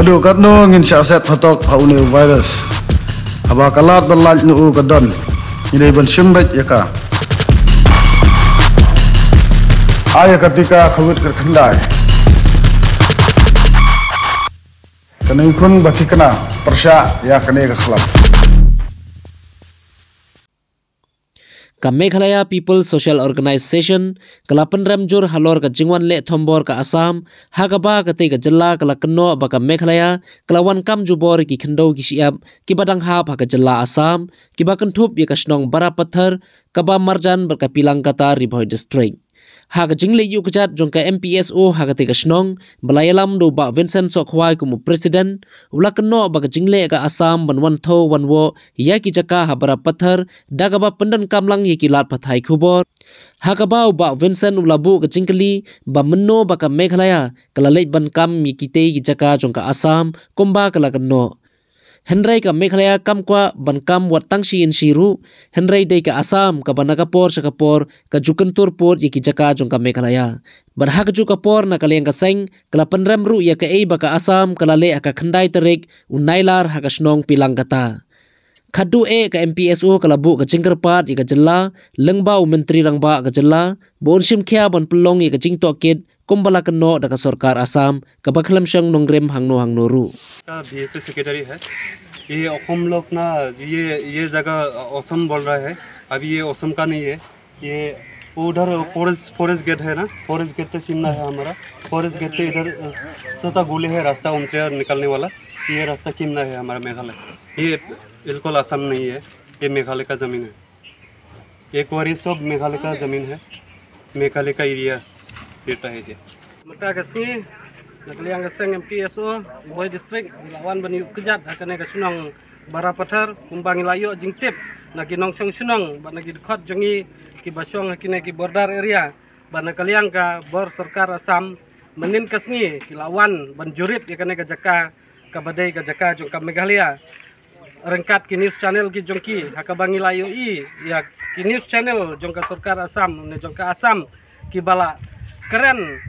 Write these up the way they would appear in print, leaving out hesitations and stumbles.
Adu katno ngin siaset fatok haune virus. Aba kalat berlaj nu kadon. Ini ban simbet yaka. Ayah ketika khawit kerkendai. Kena ikun baki kena persya ya kena kekhlam. Meghalaya People Social Organization kalapan ramjur halor ka jingwan le thombor ka Assam hagaba ka te ka jalla kala kenno ba ka Meghalaya kalawan kam jubor ki khendo ki siap ki badang hap ha ka jalla Assam ki ba kentup ya ka snong bara pathar ka ba marjan ber ka pilang kata Ribhoi district ha ka jingle yu kajat jong ka MPSO ha ka te ka snong balayalam do ba Vincent Sokhwai kumu president ula kenno ba ka jingle ka Assam ban wan tho wan wo ya ki jaka ha bara pathar daga ba pendan kamlang ki lat pathai khubor hakaba ba Vincent ulabu ka jingkali ba menno ba ka Meghalaya kala leit ban kam mi kite ki jaka jong ka Assam komba kala kenno Henry ka Meghalaya kam kwa ban kam wat tangsi in shiru Henry dei ka Assam ka banakapor sakapor ka jukentur port ki jaka jong ka Meghalaya berhak ju kapor na kaleng ka seng kala penrem ru ya ka ei ba ka Assam kala le ka khandai terik unailar ha ka snong pilang kata Khadu ka MPSO kalabu ka jingkerpat ka jella lengbau menteri rangba ka jella bon sim khia bon pelong ka jingto kit kumbala kenno da ka sarkar Assam ka bakhlam sang nongrem hangno ru का BSc secretary है। ये असम लोग ना ये जगह असम बोल रहा है, अभी ये असम का नहीं है। ये उधर फॉरेस्ट गेट है ना, फॉरेस्ट गेट से सीमना है हमारा। फॉरेस्ट गेट से इधर छोटा गोली है रास्ता उनसे निकलने वाला, ये रास्ता कीमना है हमारा मेघालय। ये बिल्कुल असम नहीं है, ये मेघालय का ज़मीन है। एक बार ये सब मेघालय का ज़मीन है, मेघालय का एरिया बेटा है ये। Nakaliang kaseng MPSO Ribhoi district lawan bani kejat akan ke sunang bara pathar kumbangi layo jingtip nagi nongsong sunang ban nagi dekat jongi ki basong kine ki border area ban nakaliang ka bor sarkar Assam menin kasngi ki lawan ban jurit akan ke jaka ka badai ka jaka jong ka Meghalaya rengkat ki news channel ki jongki hakabangi layo I ya ki news channel jong ka sarkar Assam ne jong ka Assam ki bala keren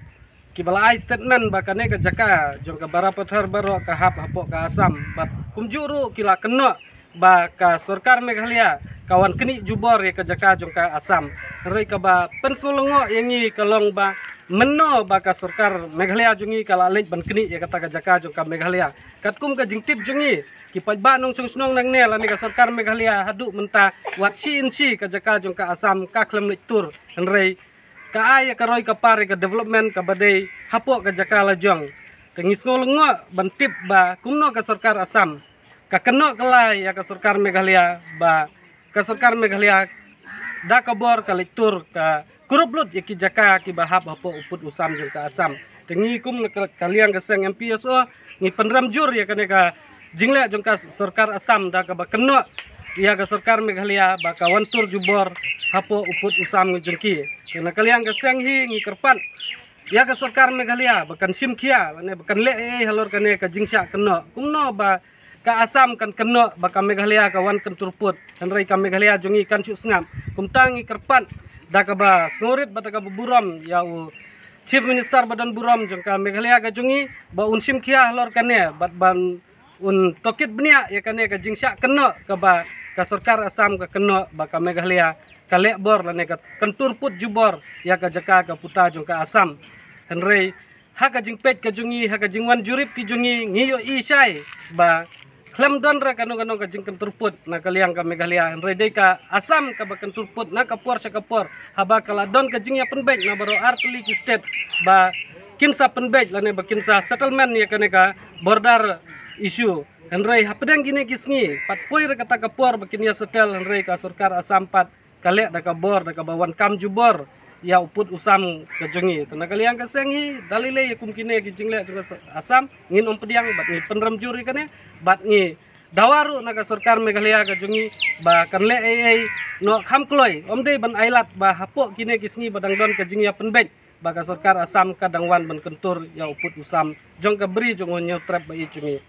Kibala statement bakane ka jaka jong ka bara pathar baro ka hap hapok ka Assam bat kumjuru kila kena ba ka sarkar Meghalaya kawan keni jubor ya ka jaka jong ka Assam rei ka ba pensulungo yangi kalong ba menno ba ka sarkar Meghalaya jongi kala lej ban keni ya kata ka jaka jong ka Meghalaya katkum ka jingtip jongi ki pajba nong sunong nang nel ani ka sarkar Meghalaya hadu menta wat si insi ka jaka jong ka Assam ka klem tur rei Kaaya karoi kapare ka development ka badai hapok ka jaka lajong ka ngisngolngo bantip ba kumno ka sarkar Assam ka keno kelai ya ka sarkar Meghalaya ba ka sarkar Meghalaya da kabor ka lektur ka kurublut ya ki jaka ki bahap hapok uput usam jeng ka Assam tengi kum kaliang ka seng MPSO ni penram jur ya kane ka jingle jeng ka sarkar Assam da ka ba keno ya ka sarkar Meghalaya ba ka wantur jubor hapo uput usam ngejengki kena kaliang ka senghi ngi kerpan ya ka sarkar Meghalaya bakan simkia ne bakan le halor kane ka jingsya keno kumno ba ka Assam kan keno ba ka Meghalaya ka wan kan turput kan rei ka Meghalaya jongi kan su sngam kumtangi kerpan da ka ba snorit ba ka buram ya chief minister badan buram jong ka Meghalaya ka jongi ba un simkia halor kane bat ban un tokit bnia ya kane ka jingsya keno ka ba ka sarkar Assam ka keno ba ka Meghalaya ka lebor lane ka kenturput jubor ya ka jaka ka puta jong ka Assam henrei ha ka jingpet ka jungi ha ka jingwan jurip ki jungi ngiyo isai ba klem don ra kanong ka jing kenturput na kaliang ka Meghalaya henrei dei ka Assam ka ba kenturput na kapor sa kapor haba kala don ka jingya penbek na baro artli ki state ba kinsa penbek lane ba kinsa settlement ya kane ka border issue henrei hapedang gine kisngi patpoi ra kata kapor ba kinya setel henrei ka sarkar Assam pat kalek da ka bor da ka bawan kam jubor ya uput usam ka jongi tana kaliang ka sengi dalile ya kumkine ki jingle juga Assam ngin pediang bat ni penram juri kane bat ni dawaru na ka sarkar Meghalaya ka jongi ba kanle ai no khamkloi omdei ban ailat ba hapok kine kisngi badang don ka jingya penbek ba ka sarkar Assam ka dangwan ban kentur ya uput usam jong ka beri jong onyo trap ba i jongi